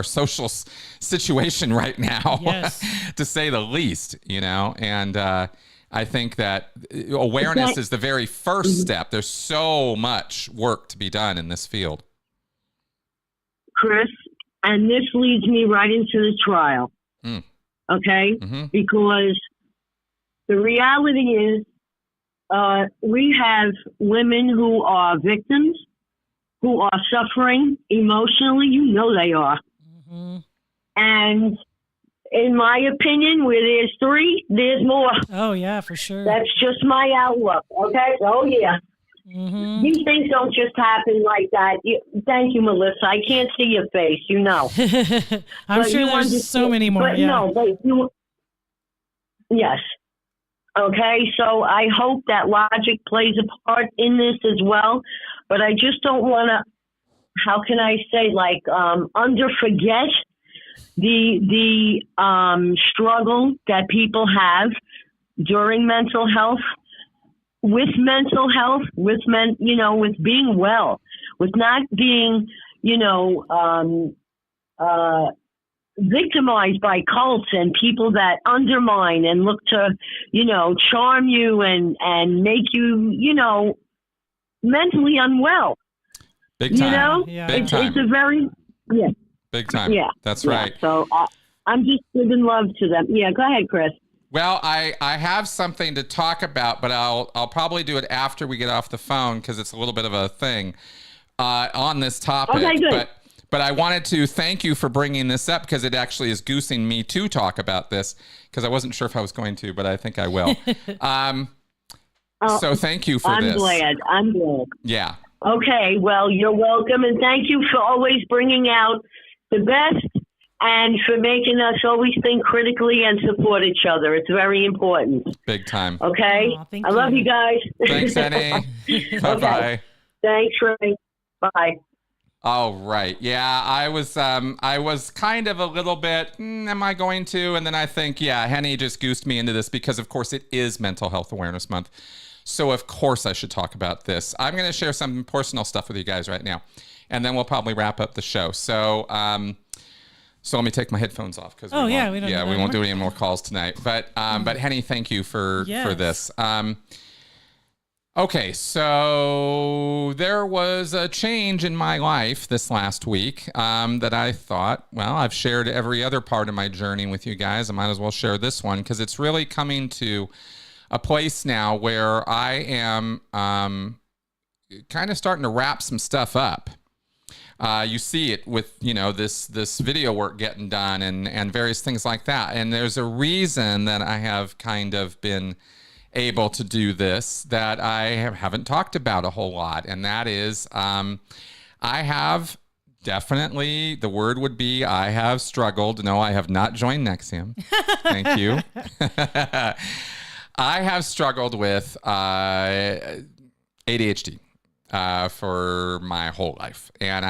social situation right now, yes. to say the least. You know, and I think that awareness is the very first step. There's so much work to be done in this field. Chris, and this leads me right into the trial, okay? Mm-hmm. Because the reality is we have women who are victims, who are suffering emotionally. You know they are. Mm-hmm. And in my opinion, where there's three, there's more. Oh, yeah, for sure. That's just my outlook, okay? Oh, yeah. Mm-hmm. These things don't just happen like that. Thank you, Melissa. I can't see your face, you know. I'm sure there's so many more. But no, yes. Okay, so I hope that logic plays a part in this as well. But I just don't want to, how can I say, like, forget the struggle that people have during mental health, with mental health, with with being well, with not being, victimized by cults and people that undermine and look to, charm you and make you, mentally unwell. Big time. It's a very, Big time. Yeah. That's right. So I'm just giving love to them. Yeah, go ahead, Chris. Well, I have something to talk about, but I'll probably do it after we get off the phone because it's a little bit of a thing on this topic. Okay, good. But I wanted to thank you for bringing this up because it actually is goosing me to talk about this because I wasn't sure if I was going to, but I think I will. So thank you for this. I'm glad. Yeah. Okay, well, you're welcome, and thank you for always bringing out the best and for making us always think critically and support each other. It's very important. Big time. Okay? I love you guys. Thanks, Annie. Bye-bye. Okay. Thanks, Ray. Bye. All right. Yeah, I was kind of a little bit, am I going to? And then I think, Henny just goosed me into this because, of course, it is Mental Health Awareness Month. So, of course, I should talk about this. I'm going to share some personal stuff with you guys right now, and then we'll probably wrap up the show. So let me take my headphones off because we won't do any more calls tonight. But Henny, thank you for this. Okay, so there was a change in my life this last week that I thought, well, I've shared every other part of my journey with you guys. I might as well share this one because it's really coming to a place now where I am kind of starting to wrap some stuff up. You see it with, this video work getting done and various things like that. And there's a reason that I have kind of been able to do this that I haven't talked about a whole lot. And that is, I have definitely, the word would be, I have struggled. No, I have not joined NXIVM. Thank you. I have struggled with ADHD. for my whole life. And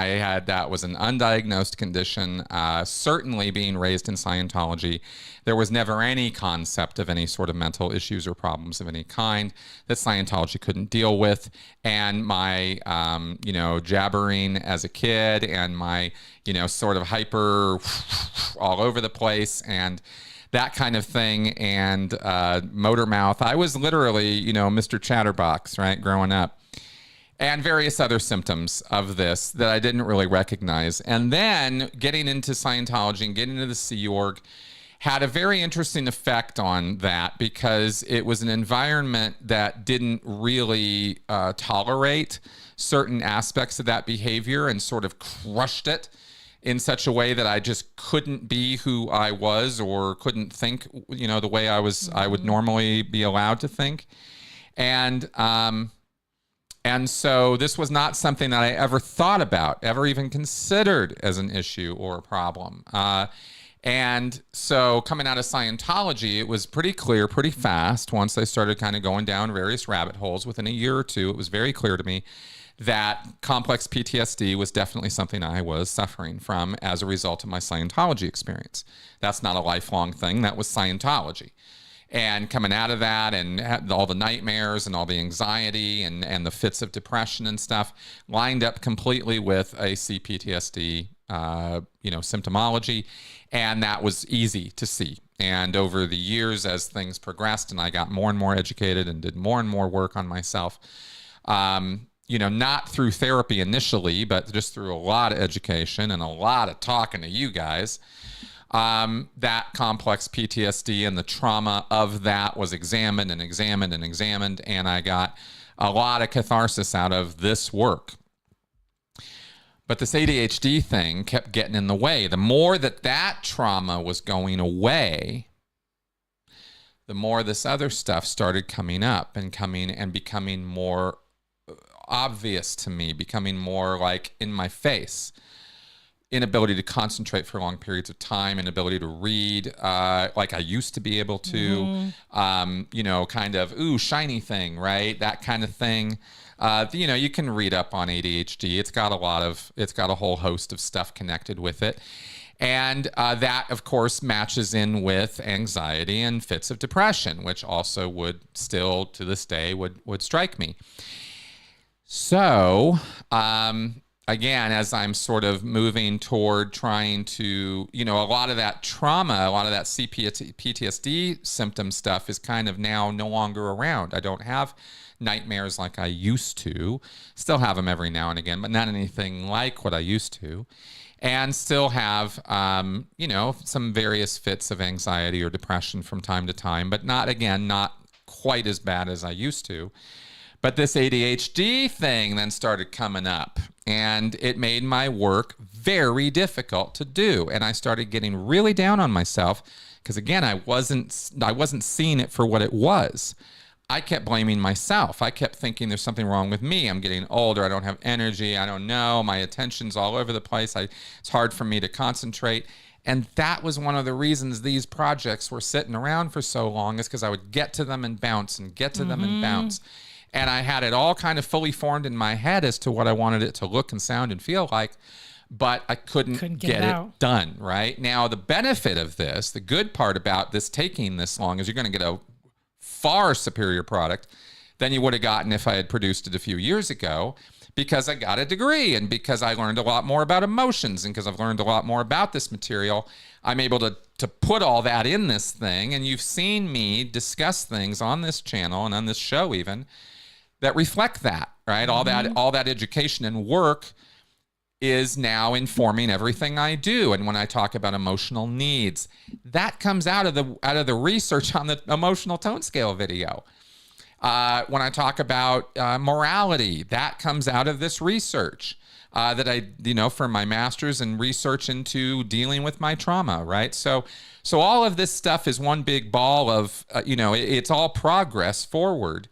that was an undiagnosed condition. Certainly being raised in Scientology, there was never any concept of any sort of mental issues or problems of any kind that Scientology couldn't deal with. And my, jabbering as a kid and my, sort of hyper all over the place and that kind of thing, and motor mouth. I was literally, Mr. Chatterbox, right, growing up. And various other symptoms of this that I didn't really recognize. And then getting into Scientology and getting into the Sea Org had a very interesting effect on that, because it was an environment that didn't really tolerate certain aspects of that behavior and sort of crushed it in such a way that I just couldn't be who I was, or couldn't think, the way I would normally be allowed to think. And so this was not something that I ever thought about, ever even considered as an issue or a problem. And so coming out of Scientology, it was pretty clear pretty fast, once I started kind of going down various rabbit holes. Within a year or two, it was very clear to me that complex PTSD was definitely something I was suffering from as a result of my Scientology experience. That's not a lifelong thing. That was Scientology. And coming out of that, and all the nightmares and all the anxiety and the fits of depression and stuff lined up completely with a CPTSD, symptomology. And that was easy to see. And over the years, as things progressed and I got more and more educated and did more and more work on myself, not through therapy initially, but just through a lot of education and a lot of talking to you guys, that complex PTSD and the trauma of that was examined and examined and examined, and I got a lot of catharsis out of this work. But this ADHD thing kept getting in the way. The more that trauma was going away, the more this other stuff started coming up and becoming more obvious to me, becoming more like in my face. Inability to concentrate for long periods of time, inability to read like I used to be able to, kind of, shiny thing, right? That kind of thing. You can read up on ADHD. It's got a whole host of stuff connected with it. And that, of course, matches in with anxiety and fits of depression, which also would still, to this day, would strike me. So, again, as I'm sort of moving toward trying to, a lot of that trauma, a lot of that PTSD symptom stuff is kind of now no longer around. I don't have nightmares like I used to. Still have them every now and again, but not anything like what I used to. And still have, some various fits of anxiety or depression from time to time, but not quite as bad as I used to. But this ADHD thing then started coming up, and it made my work very difficult to do. And I started getting really down on myself because, again, I wasn't seeing it for what it was. I kept blaming myself. I kept thinking there's something wrong with me. I'm getting older. I don't have energy. I don't know. My attention's all over the place. It's hard for me to concentrate. And that was one of the reasons these projects were sitting around for so long, is because I would get to them and bounce and get to them and bounce. And I had it all kind of fully formed in my head as to what I wanted it to look and sound and feel like, but I couldn't get it done, right? Now, the benefit of this, the good part about this taking this long, is you're going to get a far superior product than you would have gotten if I had produced it a few years ago, because I got a degree and because I learned a lot more about emotions, and because I've learned a lot more about this material, I'm able to put all that in this thing. And you've seen me discuss things on this channel and on this show even that reflect that, right? All that education and work is now informing everything I do. And when I talk about emotional needs, that comes out of the research on the emotional tone scale video. When I talk about morality, that comes out of this research that I, for my master's and research into dealing with my trauma, right? So all of this stuff is one big ball of, it's all progress forward.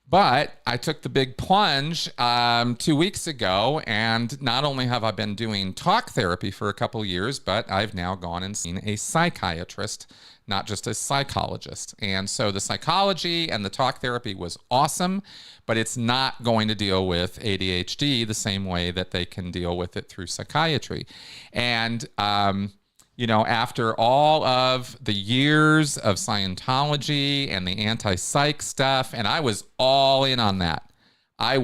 But I took the big plunge 2 weeks ago, and not only have I been doing talk therapy for a couple years, but I've now gone and seen a psychiatrist, not just a psychologist. And so the psychology and the talk therapy was awesome, but it's not going to deal with ADHD the same way that they can deal with it through psychiatry. And after all of the years of Scientology and the anti-psych stuff, and I was all in on that. I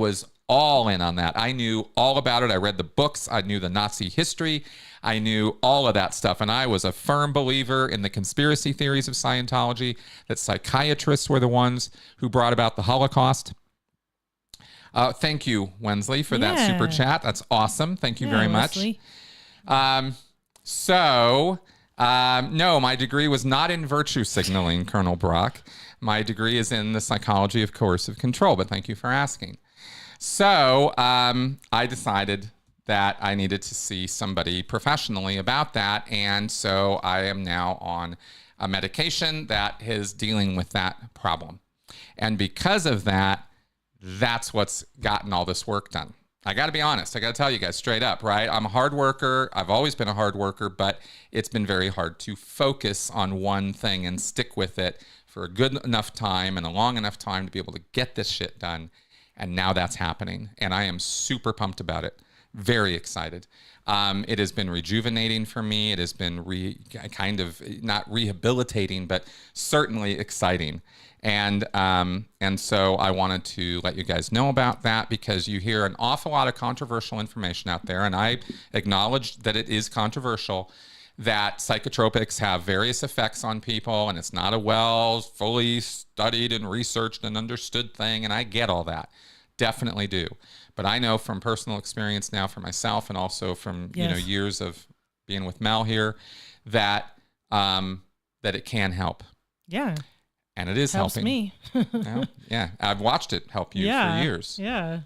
knew all about it. I read the books. I knew the Nazi history. I knew all of that stuff. And I was a firm believer in the conspiracy theories of Scientology, that psychiatrists were the ones who brought about the Holocaust. Thank you, Wensley, for that super chat. That's awesome. Thank you very much. No, my degree was not in virtue signaling, Colonel Brock. My degree is in the psychology of coercive control, but thank you for asking. So I decided that I needed to see somebody professionally about that, and so I am now on a medication that is dealing with that problem. And because of that, that's what's gotten all this work done. I got to be honest. I got to tell you guys straight up, right? I'm a hard worker. I've always been a hard worker, but it's been very hard to focus on one thing and stick with it for a good enough time and a long enough time to be able to get this shit done. And now that's happening. And I am super pumped about it. Very excited. It has been rejuvenating for me. It has been kind of not rehabilitating, but certainly exciting. And so I wanted to let you guys know about that, because you hear an awful lot of controversial information out there, and I acknowledge that it is controversial, that psychotropics have various effects on people, and it's not a fully studied and researched and understood thing, and I get all that. Definitely do. But I know from personal experience now for myself, and also from years of being with Mel here, that it can help. Yeah. And it is helps helping me. Yeah, I've watched it help you for years. Yeah.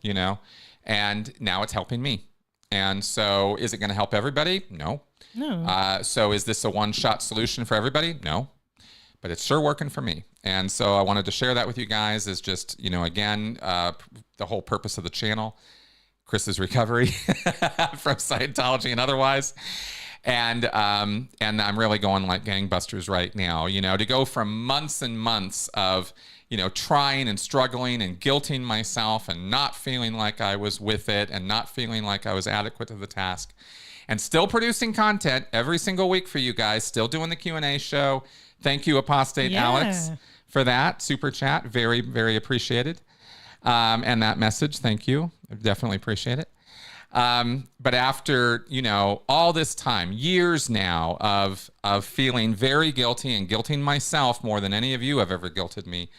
And now it's helping me. And so is it going to help everybody? No. So is this a one-shot solution for everybody? No. But it's sure working for me. And so I wanted to share that with you guys, is just, again, the whole purpose of the channel, Chris's recovery from Scientology and otherwise. And I'm really going like gangbusters right now, to go from months and months of, trying and struggling and guilting myself and not feeling like I was with it and not feeling like I was adequate to the task, and still producing content every single week for you guys, still doing the Q&A show. Thank you, Apostate Alex, for that super chat. Very, very appreciated. And that message, thank you. I definitely appreciate it. But after, all this time, years now of feeling very guilty and guilting myself more than any of you have ever guilted me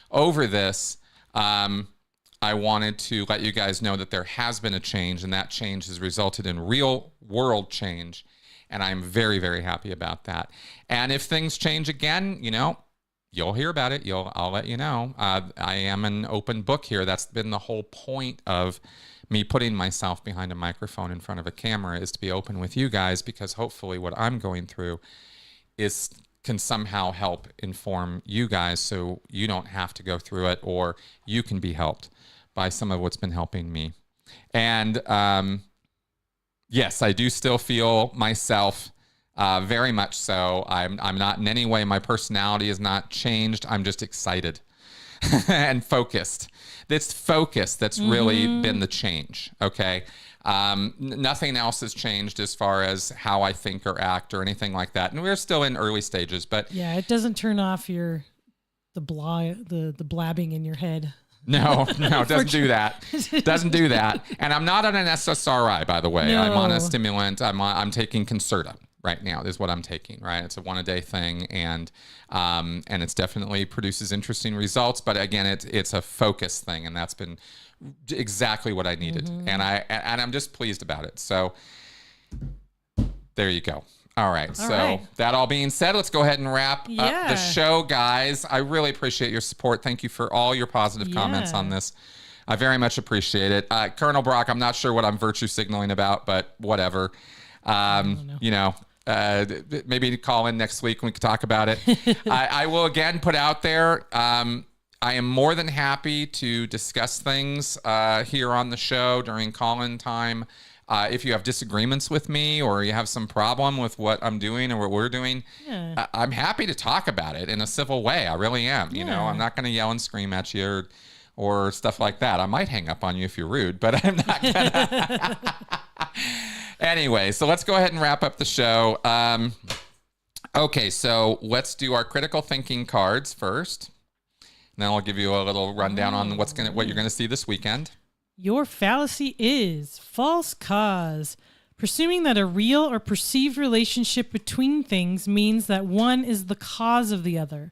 over this, I wanted to let you guys know that there has been a change, and that change has resulted in real world change. And I'm very, very happy about that. And if things change again, you'll hear about it. I'll let you know. I am an open book here. That's been the whole point of me putting myself behind a microphone in front of a camera, is to be open with you guys, because hopefully what I'm going through can somehow help inform you guys, so you don't have to go through it, or you can be helped by some of what's been helping me. And yes, I do still feel myself, very much so. I'm not in any way, my personality is not changed. I'm just excited and focused. It's focus that's really been the change, okay? Nothing else has changed as far as how I think or act or anything like that. And we're still in early stages, but... Yeah, it doesn't turn off the blabbing in your head. No, it doesn't do that. Doesn't do that. And I'm not on an SSRI, by the way. No. I'm on a stimulant. I'm taking Concerta right now, is what I'm taking, right? It's a 1-a-day thing, and it's definitely produces interesting results. But again, it's a focus thing, and that's been exactly what I needed. And I'm just pleased about it. So there you go. All right. That all being said, let's go ahead and wrap up the show, guys. I really appreciate your support. Thank you for all your positive comments on this. I very much appreciate it. Colonel Brock, I'm not sure what I'm virtue signaling about, but whatever. Maybe call in next week and we can talk about it. I will again put out there, I am more than happy to discuss things here on the show during call-in time. If you have disagreements with me or you have some problem with what I'm doing or what we're doing, I'm happy to talk about it in a civil way. I really am. You know, I'm not going to yell and scream at you or stuff like that. I might hang up on you if you're rude, but I'm not going to. Anyway, so let's go ahead and wrap up the show. Okay, so let's do our critical thinking cards first. And then I'll give you a little rundown on what you're going to see this weekend. Your fallacy is false cause. Presuming that a real or perceived relationship between things means that one is the cause of the other.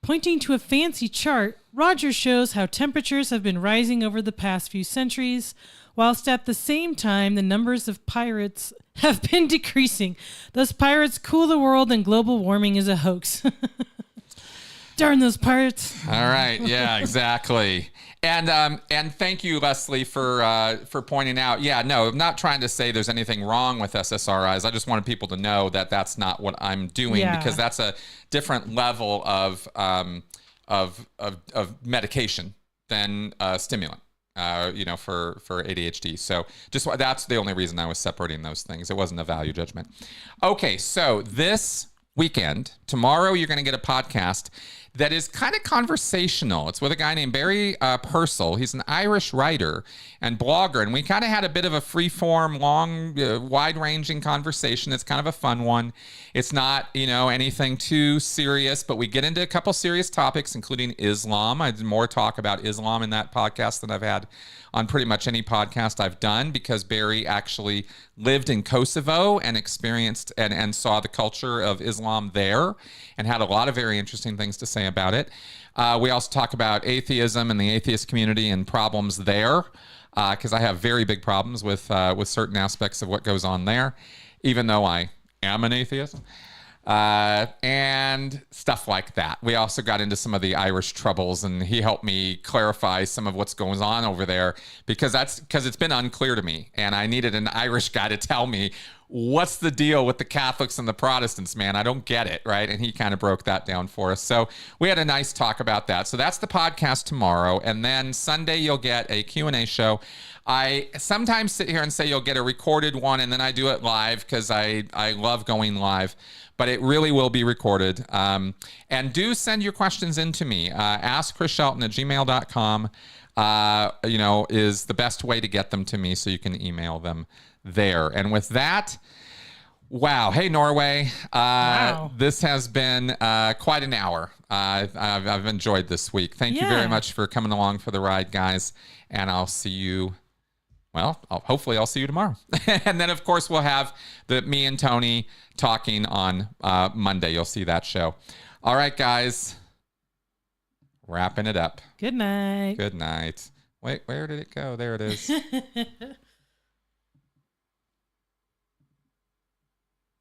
Pointing to a fancy chart, Roger shows how temperatures have been rising over the past few centuries, whilst at the same time the numbers of pirates have been decreasing. Thus pirates cool the world and global warming is a hoax. Darn those pirates. All right. Yeah, exactly. And thank you, Leslie, for pointing out. Yeah, no, I'm not trying to say there's anything wrong with SSRIs. I just wanted people to know that that's not what I'm doing because that's a different level of medication than stimulant. For ADHD. So that's the only reason I was separating those things. It wasn't a value judgment. Okay, so this weekend, tomorrow, you're going to get a podcast that is kind of conversational. It's with a guy named Barry Purcell. He's an Irish writer and blogger, and we kind of had a bit of a free-form, long, wide-ranging conversation. It's kind of a fun one. It's not, anything too serious, but we get into a couple serious topics, including Islam. I did more talk about Islam in that podcast than I've had on pretty much any podcast I've done because Barry actually lived in Kosovo and experienced and saw the culture of Islam there and had a lot of very interesting things to say about it. We also talk about atheism and the atheist community and problems there because I have very big problems with certain aspects of what goes on there, even though I am an atheist. And stuff like that. We also got into some of the Irish troubles, and he helped me clarify some of what's going on over there because it's been unclear to me, and I needed an Irish guy to tell me what's the deal with the Catholics and the Protestants, man. I don't get it, right? And he kind of broke that down for us. So we had a nice talk about that. So that's the podcast tomorrow, and then Sunday you'll get a Q&A show. I sometimes sit here and say you'll get a recorded one, and then I do it live because I love going live. But it really will be recorded. And do send your questions in to me. AskChrisShelton@gmail.com, is the best way to get them to me, so you can email them there. And with that, wow. Hey, Norway. Wow. This has been quite an hour. I've enjoyed this week. Thank you very much for coming along for the ride, guys. And I'll see you. Well, hopefully I'll see you tomorrow. And then, of course, we'll have me and Tony talking on Monday. You'll see that show. All right, guys. Wrapping it up. Good night. Good night. Wait, where did it go? There it is.